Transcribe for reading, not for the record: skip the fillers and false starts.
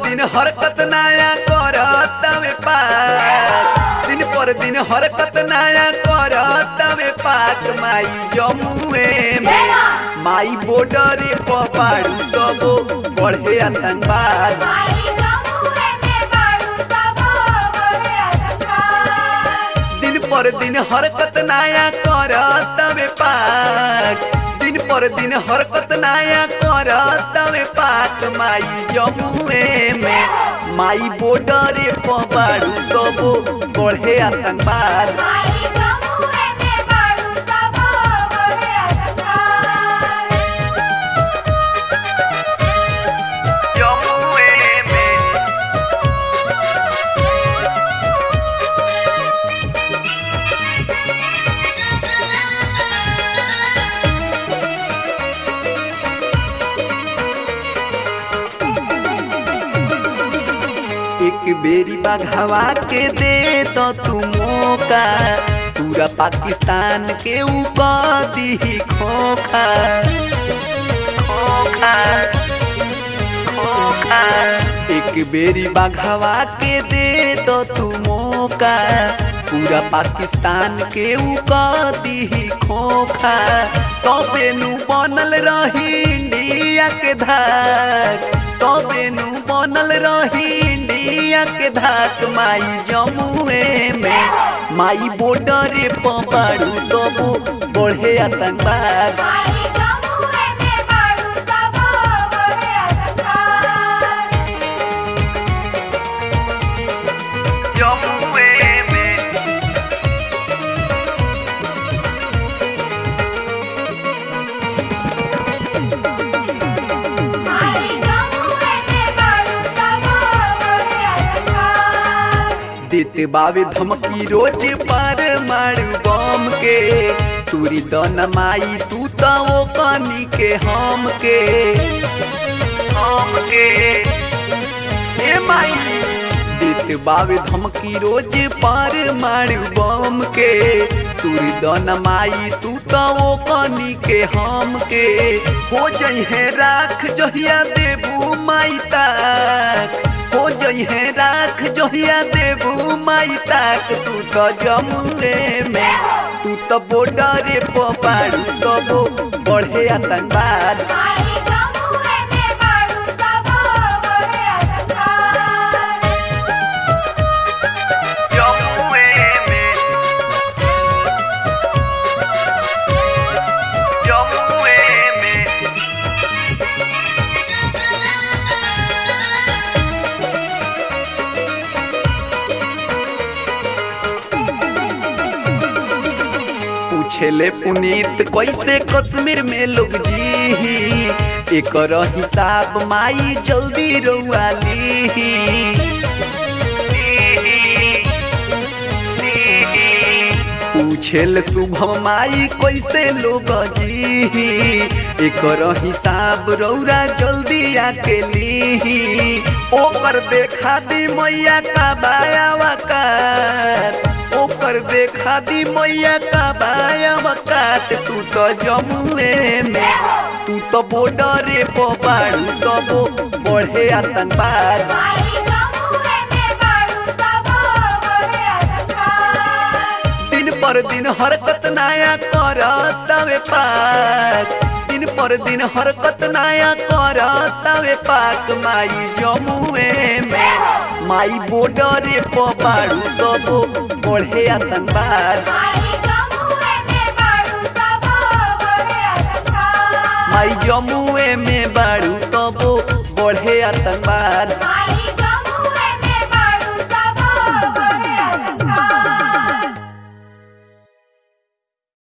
दिन हरकत नया करत में पाक दिन पर दिन हरकत नया करत में पाक माई जमुए में माई बॉर्डर पर बाड़ू तबो बढ़े आतंकवाद दिन पर दिन हरकत नया करत में पाक दिन पर दिन हरकत नया करत में पाक माई जमुए में माई बॉर्डर पर बाड़ू तबो बढ़े आतंकवाद एक बेरी बघवा के दे तो तू मौका पूरा पाकिस्तान के ऊपर दी खोखा खोखा खोखा एक बेरी बघवा के दे तो तू मौका पूरा पाकिस्तान के ऊपर दी खोखा तो बेनू बनल रही इंडिया के धाक तो बेनू बनल रही इंडिया के धाक माई जमुए में माई बॉर्डर पर बाड़ू तबो बढ़े आतंकवाद देते बावे धमकी रोज पर मारू बम के तुरी दन माई तू तो वो कनी के हम के ए माई देते बावे धमकी रोज पर मारू बम के तुरी दन माई तू तो वो कनी के हम के हो जई है राख जहिया देबू माई ताक हो जई है राख जहिया देबू माई ताक तू तो जमुए में तू तो बॉर्डर पर बाड़ू तबो बढ़े आतंकवाद छेले पुनीत कैसे कश्मीर में लोग जी एक हिसाब माई जल्दी रउआली पूछेल शुभम माई कैसे लोग जी एक हिसाब रौरा जल्दी आके ली ओकर देखा दी मैया का बाया वकात ओकर देखा दी मैया का बाया वकात तू तो जमुए में तू तो बॉर्डर पर बाड़ू तबो बढ़े आतंकवाद दिन पर दिन हरकत नया करत में पाक दिन पर दिन हरकत नया करत में पाक माई जमुए में माई बॉर्डर पर बाड़ू तबो बढ़े आतंकवाद माई जमुए में बाड़ू तबो बढ़े आतंकवाद।